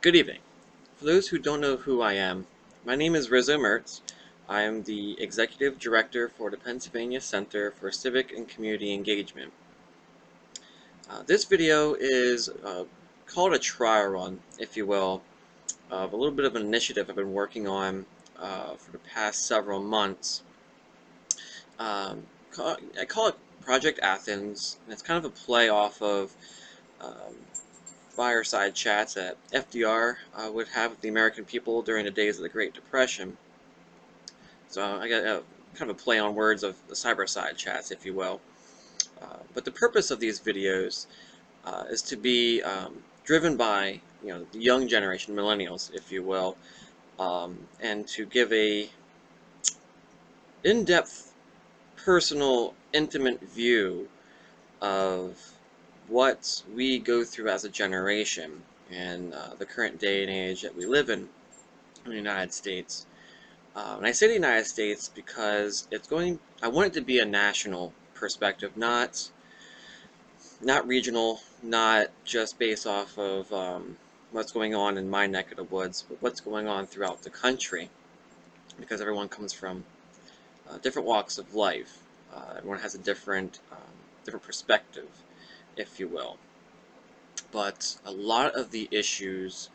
Good evening. For those who don't know who I am, my name is Rizzo. I am the Executive Director for the Pennsylvania Center for Civic and Community Engagement. This video is called a trial run, if you will, of a little bit of an initiative I've been working on for the past several months. I call it Project Athens, and it's kind of a play off of um, fireside chats that FDR would have with the American people during the days of the Great Depression. So I got kind of a play on words of the cyber-side chats, if you will. But the purpose of these videos is to be driven by the young generation, millennials, if you will, and to give a in-depth, personal, intimate view of what we go through as a generation and the current day and age that we live in the United States. And I say the United States because I want it to be a national perspective, not regional, not just based off of what's going on in my neck of the woods, but what's going on throughout the country, because everyone comes from different walks of life. Everyone has a different perspective, if you will. But a lot of the issues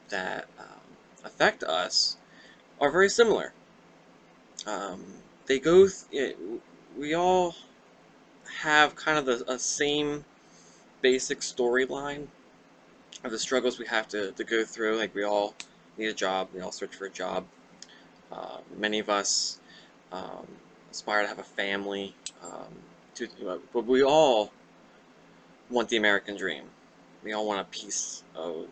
that affect us are very similar. They go. We all have kind of a same basic storyline of the struggles we have to go through. Like, we all need a job. We all search for a job. Many of us um, aspire to have a family. But we all want the American dream. We all want a piece of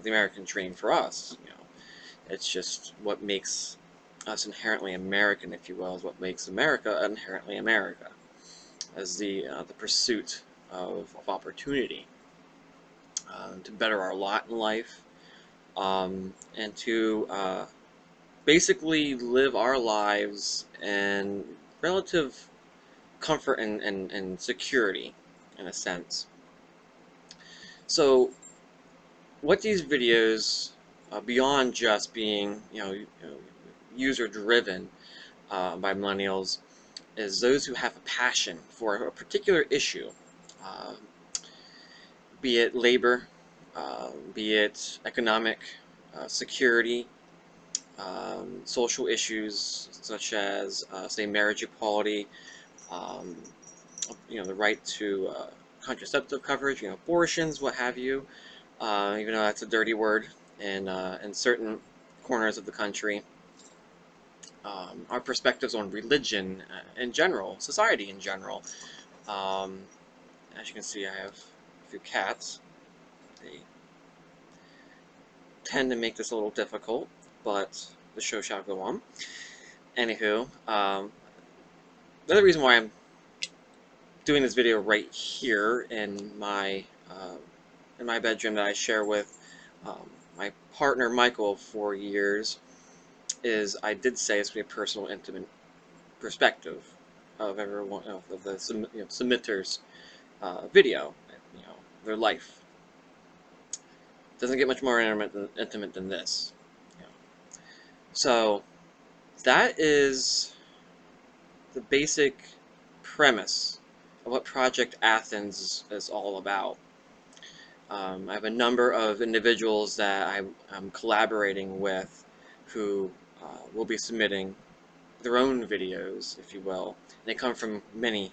the American dream for us. It's just what makes us inherently American, if you will, is what makes America inherently America, as the pursuit of opportunity to better our lot in life, and to basically live our lives in relative comfort and security, in a sense. So what these videos, beyond just being user driven by millennials, is those who have a passion for a particular issue, uh, be it labor, be it economic security, social issues such as, say, marriage equality, um, the right to contraceptive coverage, abortions, what have you. Even though that's a dirty word in certain corners of the country. Our perspectives on religion in general, society in general. Um, as you can see, I have a few cats. They tend to make this a little difficult, but the show shall go on. Anywho, the other reason why I'm doing this video right here in my bedroom that I share with my partner Michael for years is, I did say it's going to be a personal, intimate perspective of everyone, of the submitters' video, their life. Doesn't get much more intimate than this. So that is the basic premise of what Project Athens is all about. I have a number of individuals that I'm collaborating with who will be submitting their own videos, if you will. They come from many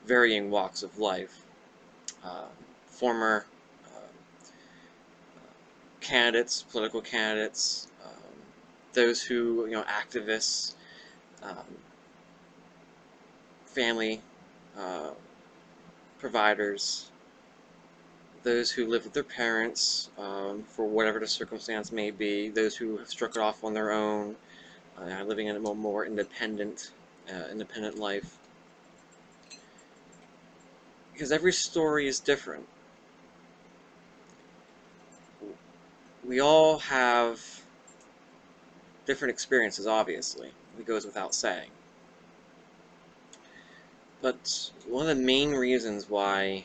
varying walks of life. Former candidates, political candidates, those who, activists, um, family providers, those who live with their parents for whatever the circumstance may be, those who have struck it off on their own, living in a more independent life. Because every story is different. We all have different experiences, obviously. It goes without saying. But one of the main reasons why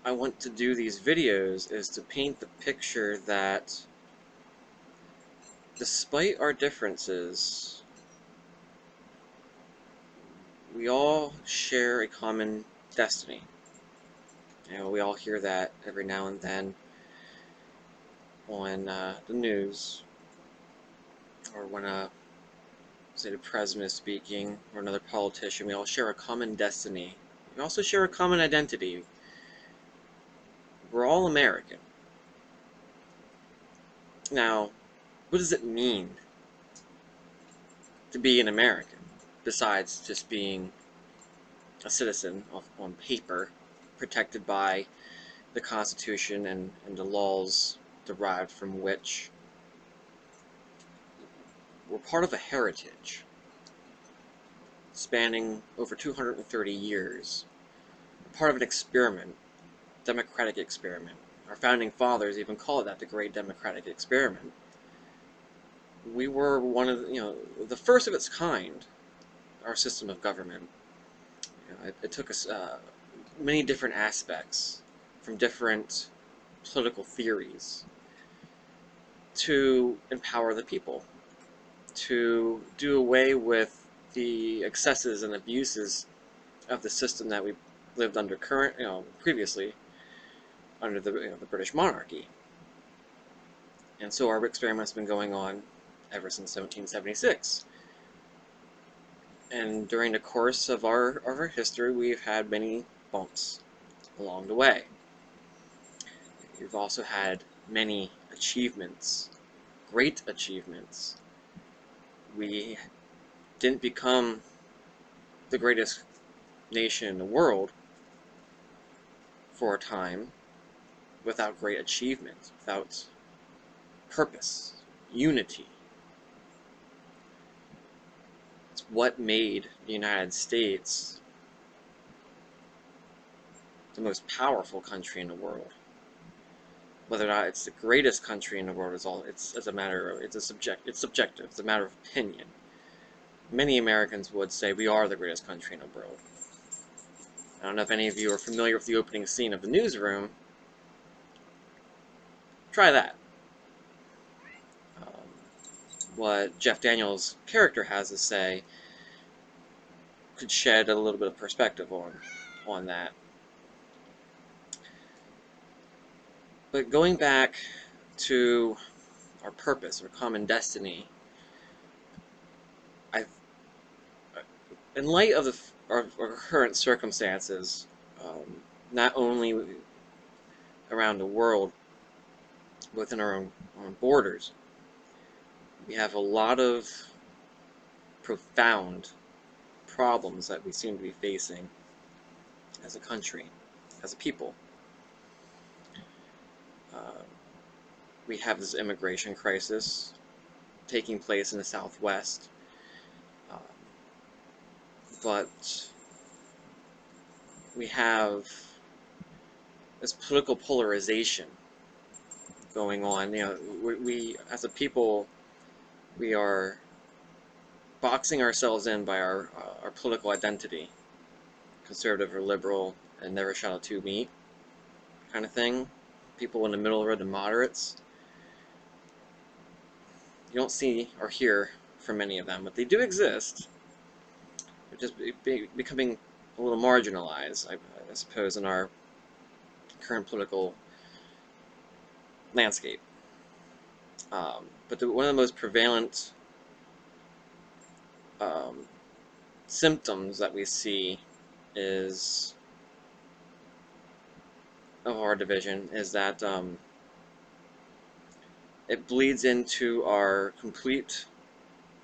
I want to do these videos is to paint the picture that despite our differences, we all share a common destiny. You know, we all hear that every now and then on the news, or when say the president is speaking, or another politician. We all share a common destiny. We also share a common identity. We're all American. Now, what does it mean to be an American, besides just being a citizen on paper, protected by the Constitution and the laws derived from which we're part of a heritage spanning over 230 years. We're part of an experiment, democratic experiment. Our founding fathers even call it that, the Great Democratic Experiment. We were one of the first of its kind, our system of government. It took us many different aspects from different political theories to empower the people, to do away with the excesses and abuses of the system that we lived under previously under the British monarchy. And so our experiment's been going on ever since 1776. And during the course of our history, we've had many bumps along the way. We've also had many achievements, great achievements. We didn't become the greatest nation in the world for a time without great achievement, without purpose, unity. It's what made the United States the most powerful country in the world. Whether or not it's the greatest country in the world it's subjective. It's a matter of opinion. Many Americans would say we are the greatest country in the world. I don't know if any of you are familiar with the opening scene of The Newsroom. Try that. What Jeff Daniels' character has to say could shed a little bit of perspective on that. But going back to our purpose, our common destiny, in light of our current circumstances, not only around the world, within our own borders, we have a lot of profound problems that we seem to be facing as a country, as a people. We have this immigration crisis taking place in the Southwest, but we have this political polarization going on. We as a people, we are boxing ourselves in by our political identity, conservative or liberal, and never shall the two meet, kind of thing. People in the middle are the moderates. You don't see or hear from many of them, but they do exist. They're just becoming a little marginalized, I suppose, in our current political landscape. But one of the most prevalent symptoms that we see of our division is that it bleeds into our complete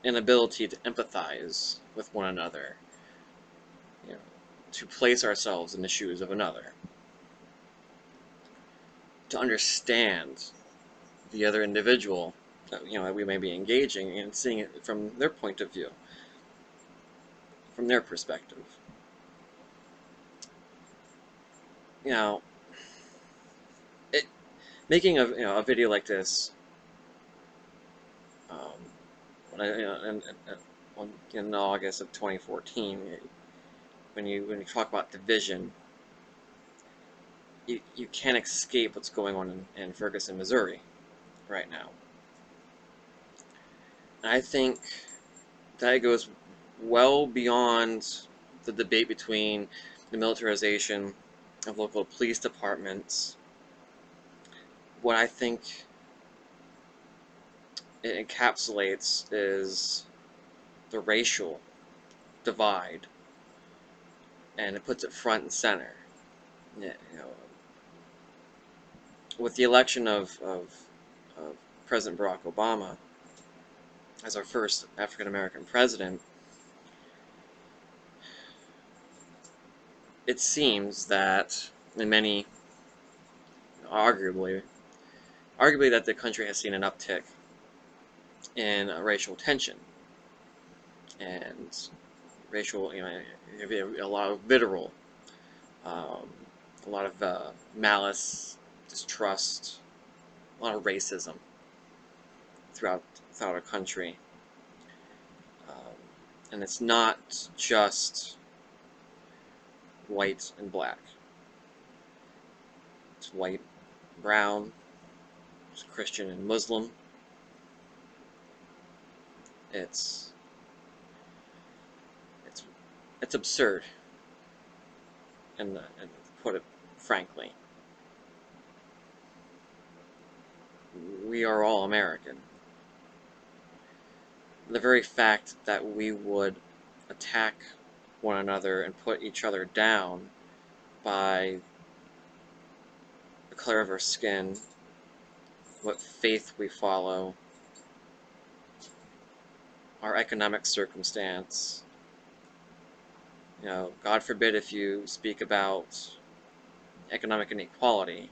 inability to empathize with one another, to place ourselves in the shoes of another, to understand the other individual that we may be engaging, and seeing it from their point of view, from their perspective. Making a video like this, in August of 2014, when you talk about division, you can't escape what's going on in Ferguson, Missouri right now. And I think that goes well beyond the debate between the militarization of local police departments. What I think it encapsulates is the racial divide, and it puts it front and center. Yeah, with the election of President Barack Obama as our first African American president, it seems that in many, arguably that the country has seen an uptick in racial tension and racial, a lot of vitriol, um, a lot of malice, distrust, a lot of racism throughout our country. And it's not just white and black. It's white, brown, it's Christian and Muslim. It's absurd, and put it frankly. We are all American. The very fact that we would attack one another and put each other down by the color of our skin, what faith we follow, our economic circumstance. God forbid if you speak about economic inequality,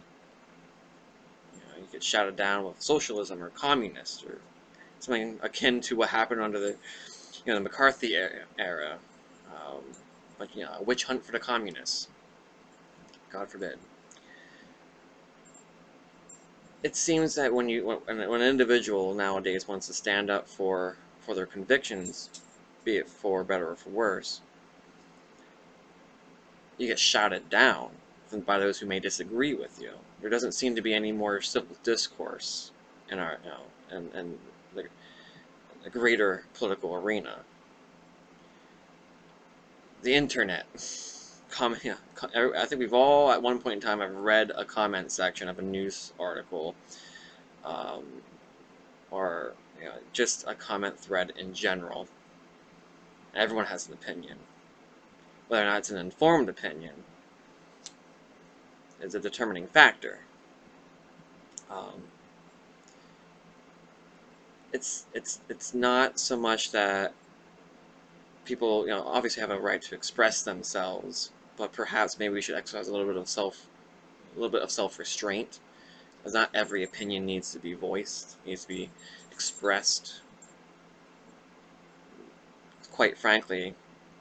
you get shouted down with socialism or communist or something akin to what happened under the McCarthy era, like a witch hunt for the communists. God forbid. It seems that when an individual nowadays wants to stand up for their convictions, be it for better or for worse, you get shouted down by those who may disagree with you. There doesn't seem to be any more civil discourse in our in the greater political arena. The internet. I think we've all at one point in time have read a comment section of a news article, or just a comment thread in general. Everyone has an opinion. Whether or not it's an informed opinion is a determining factor. It's not so much that people obviously have a right to express themselves, but perhaps maybe we should exercise a little bit of self-restraint, because not every opinion needs to be voiced, needs to be expressed. Quite frankly,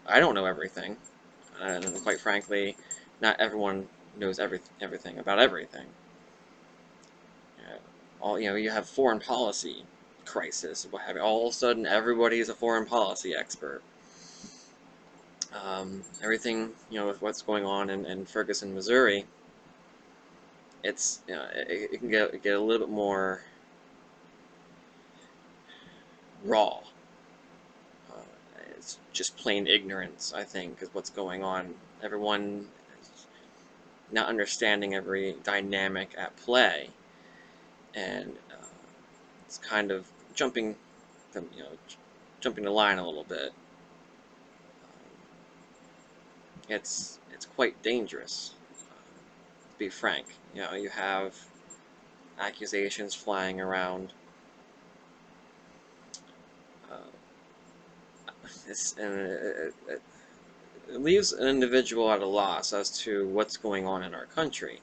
I don't know everything, and quite frankly, not everyone knows everything about everything. You have foreign policy crisis, what have you. All of a sudden, everybody is a foreign policy expert. Everything, with what's going on in Ferguson, Missouri, it can get a little bit more raw. It's just plain ignorance, I think, is what's going on. Everyone is not understanding every dynamic at play, and it's kind of jumping the line a little bit. It's quite dangerous, to be frank. You have accusations flying around. It leaves an individual at a loss as to what's going on in our country,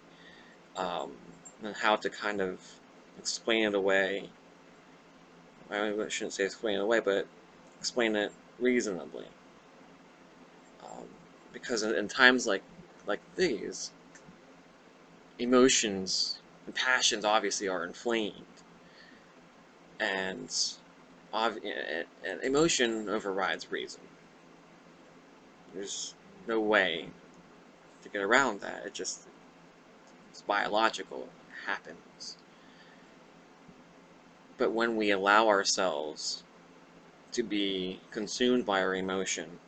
and how to kind of explain it away. I shouldn't say explain it away, but explain it reasonably. Because in times like these, emotions and passions obviously are inflamed, and emotion overrides reason. There's no way to get around that. It's biological. It happens. But when we allow ourselves to be consumed by our emotion,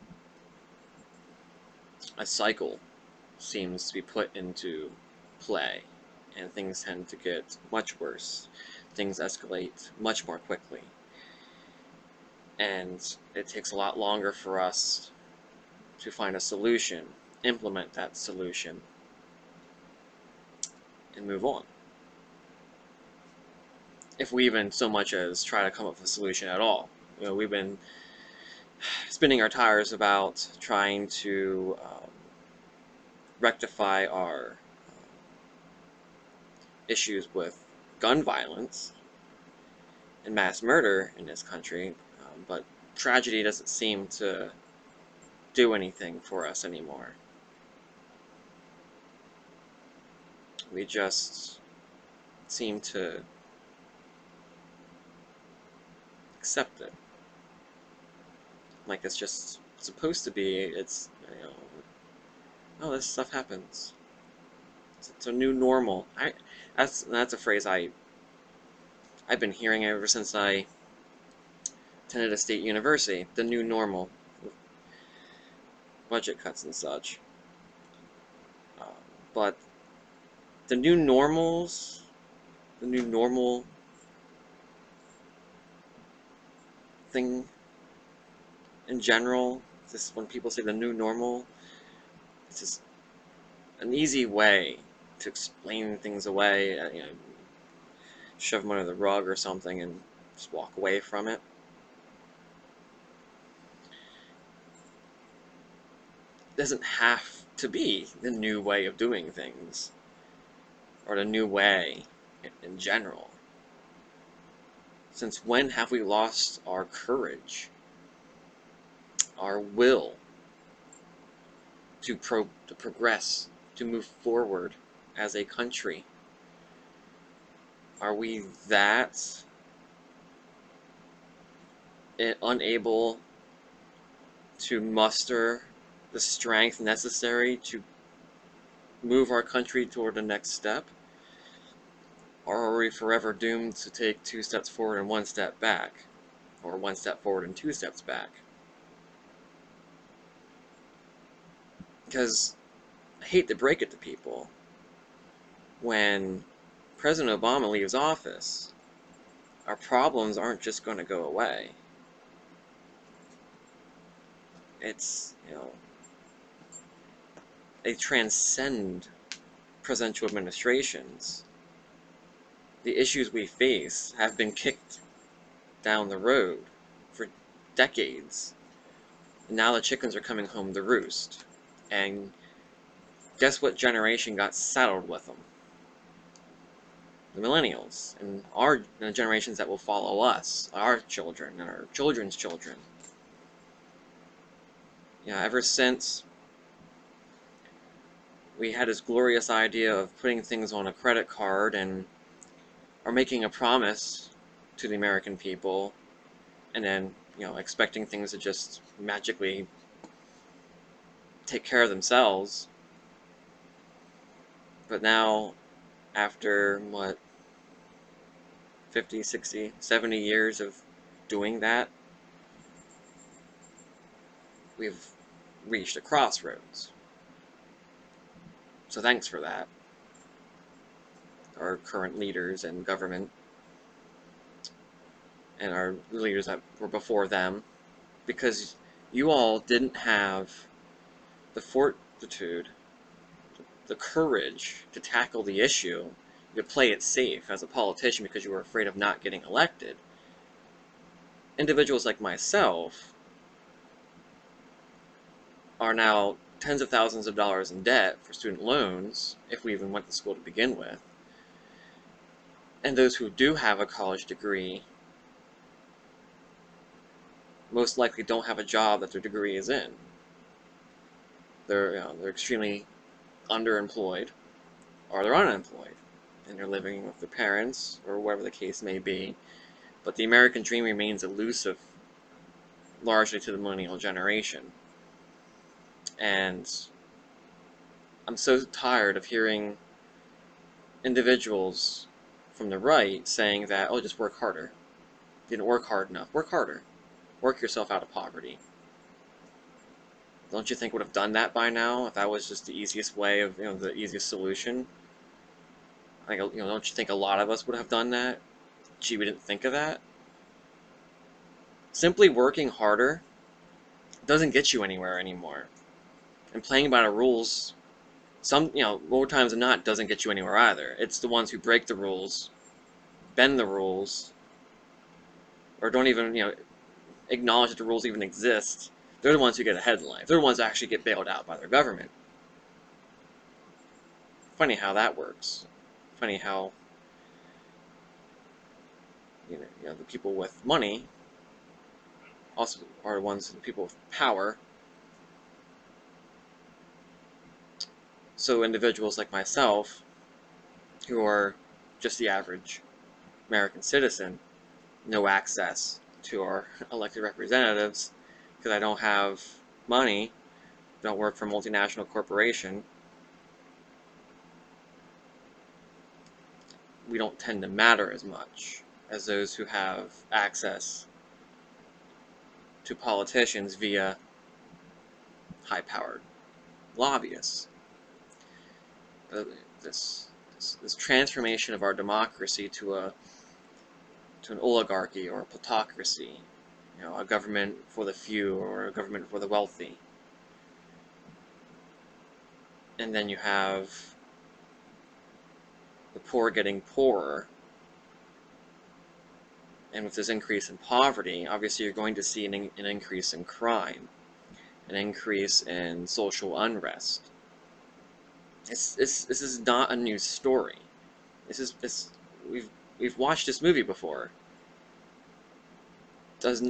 a cycle seems to be put into play, and things tend to get much worse. Things escalate much more quickly, and it takes a lot longer for us to find a solution, implement that solution, and move on. If we even so much as try to come up with a solution at all. We've been spinning our tires about trying to rectify our issues with gun violence and mass murder in this country, but tragedy doesn't seem to do anything for us anymore. We just seem to accept it like it's just supposed to be. It's, oh, this stuff happens. It's a new normal. That's a phrase I've been hearing ever since I attended a state university. The new normal, with budget cuts and such. But the new normals, the new normal thing in general, this, when people say the new normal, it's just an easy way to explain things away, shove them under the rug or something and just walk away from it. It doesn't have to be the new way of doing things, or the new way in general. Since when have we lost our courage, our will to progress, to move forward as a country? Are we that unable to muster the strength necessary to move our country toward the next step? Or are we forever doomed to take 2 steps forward and 1 step back? Or 1 step forward and 2 steps back? Because I hate to break it to people, when President Obama leaves office, our problems aren't just going to go away. It's, they transcend presidential administrations. The issues we face have been kicked down the road for decades. And now the chickens are coming home to roost. And guess what generation got saddled with them? The millennials, and the generations that will follow us, our children and our children's children. Ever since we had this glorious idea of putting things on a credit card and or making a promise to the American people, and then expecting things to just magically take care of themselves. But now, after what, 50, 60, 70 years of doing that, we've reached a crossroads. So thanks for that, our current leaders and government, and our leaders that were before them, because you all didn't have the fortitude, the courage to tackle the issue, to play it safe as a politician because you were afraid of not getting elected. Individuals like myself are now tens of thousands of dollars in debt for student loans, if we even went to school to begin with. And those who do have a college degree most likely don't have a job that their degree is in. They're extremely underemployed, or they're unemployed, and they're living with their parents, or whatever the case may be. But the American dream remains elusive, largely to the millennial generation. And I'm so tired of hearing individuals from the right saying that, oh, just work harder. You didn't work hard enough. Work harder. Work yourself out of poverty. Don't you think would have done that by now if that was just the easiest way of, the easiest solution? Like, don't you think a lot of us would have done that? Gee, we didn't think of that. Simply working harder doesn't get you anywhere anymore. And playing by the rules, more times than not, doesn't get you anywhere either. It's the ones who break the rules, bend the rules, or don't even, acknowledge that the rules even exist. They're the ones who get ahead in life. They're the ones that actually get bailed out by their government. Funny how that works. Funny how, the people with money also are the people with power. So individuals like myself, who are just the average American citizen, no access to our elected representatives because I don't have money, don't work for a multinational corporation. We don't tend to matter as much as those who have access to politicians via high-powered lobbyists. This transformation of our democracy to an oligarchy or a plutocracy, a government for the few or a government for the wealthy. And then you have the poor getting poorer. And with this increase in poverty, obviously you're going to see an increase in crime, an increase in social unrest. This is not a new story. We've watched this movie before. Does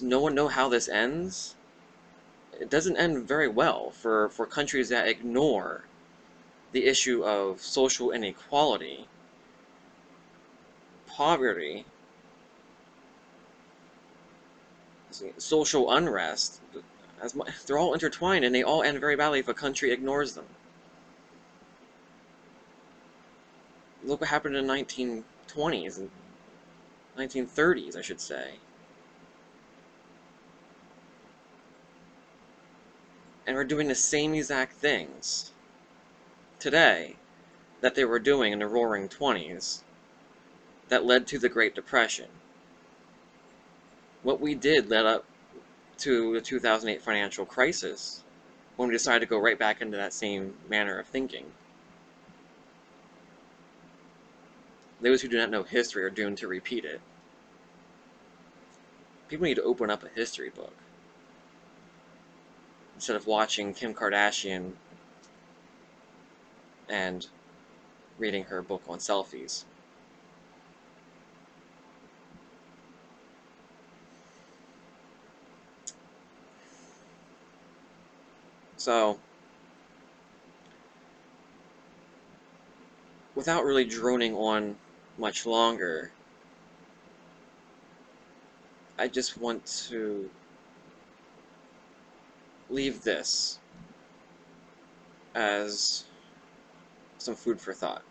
no one know how this ends? It doesn't end very well for countries that ignore the issue of social inequality, poverty, social unrest. They're all intertwined, and they all end very badly if a country ignores them. Look what happened in the 1920s and 1930s, I should say. And we're doing the same exact things today that they were doing in the Roaring '20s that led to the Great Depression. What we did led up to the 2008 financial crisis when we decided to go right back into that same manner of thinking. Those who do not know history are doomed to repeat it. People need to open up a history book instead of watching Kim Kardashian and reading her book on selfies. So, without really droning on much longer, I just want to leave this as some food for thought.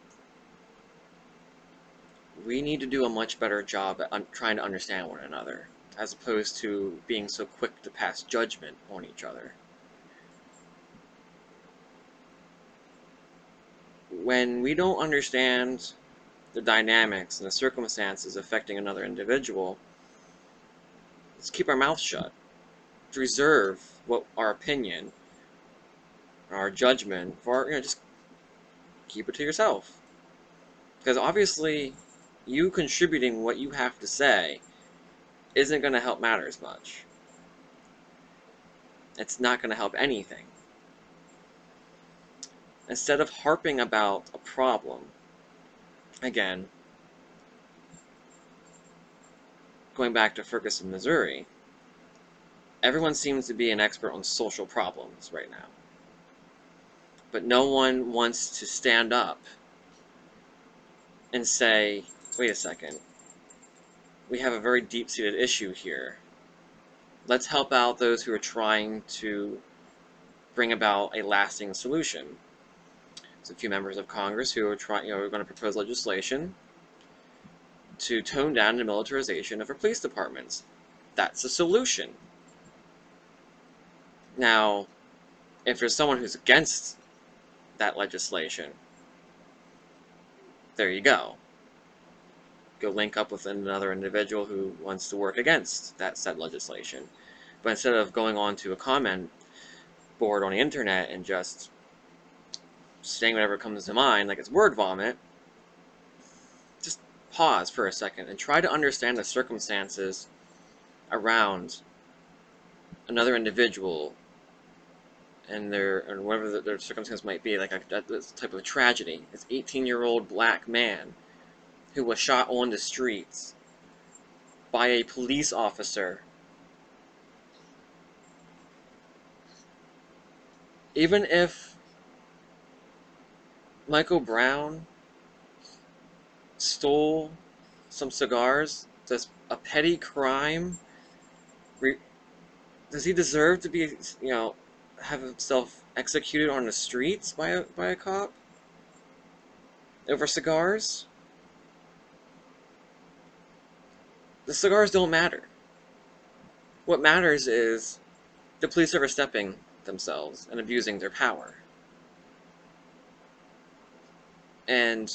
We need to do a much better job at trying to understand one another, as opposed to being so quick to pass judgment on each other. When we don't understand the dynamics and the circumstances affecting another individual, let's keep our mouth shut. Let's reserve our opinion, our judgment for, just keep it to yourself. Because obviously, you contributing what you have to say isn't going to help matters much. It's not going to help anything. Instead of harping about a problem, again, going back to Ferguson, Missouri, everyone seems to be an expert on social problems right now. But no one wants to stand up and say, wait a second, we have a very deep-seated issue here. Let's help out those who are trying to bring about a lasting solution. There's a few members of Congress who are going to propose legislation to tone down the militarization of our police departments. That's a solution. Now, if there's someone who's against that legislation, there you go. Go link up with another individual who wants to work against that said legislation. But instead of going on to a comment board on the internet and just saying whatever comes to mind, like it's word vomit, just pause for a second and try to understand the circumstances around another individual and whatever their circumstance might be, like this type of tragedy. This 18-year-old black man who was shot on the streets by a police officer. Even if Michael Brown stole some cigars, does a petty crime, does he deserve to be, have himself executed on the streets by a cop over cigars? The cigars don't matter. What matters is the police overstepping themselves and abusing their power. And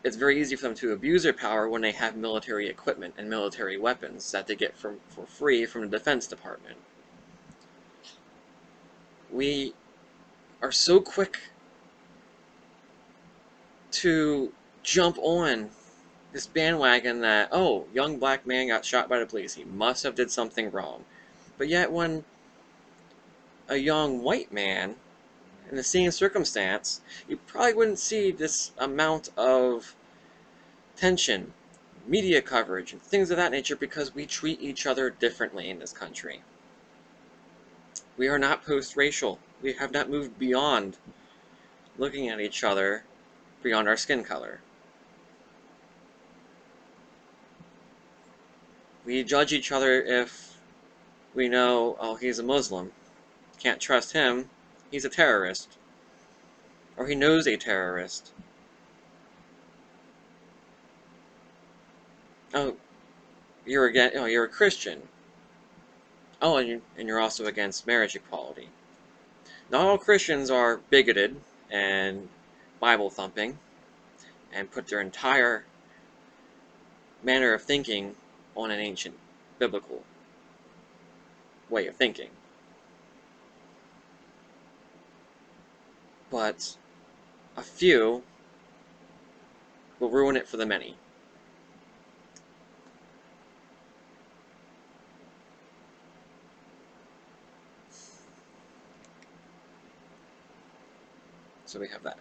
it's very easy for them to abuse their power when they have military equipment and military weapons that they get for free from the Defense Department. We are so quick to jump on this bandwagon that, oh, young black man got shot by the police, he must have did something wrong. But yet when a young white man in the same circumstance, you probably wouldn't see this amount of tension, media coverage, and things of that nature because we treat each other differently in this country. We are not post-racial. We have not moved beyond looking at each other beyond our skin color. We judge each other if we know, oh, he's a Muslim. Can't trust him. He's a terrorist. Or he knows a terrorist. Oh, you're a Christian. Oh, and you're also against marriage equality. Not all Christians are bigoted and Bible thumping and put their entire manner of thinking on an ancient biblical way of thinking. But a few will ruin it for the many. So we have that.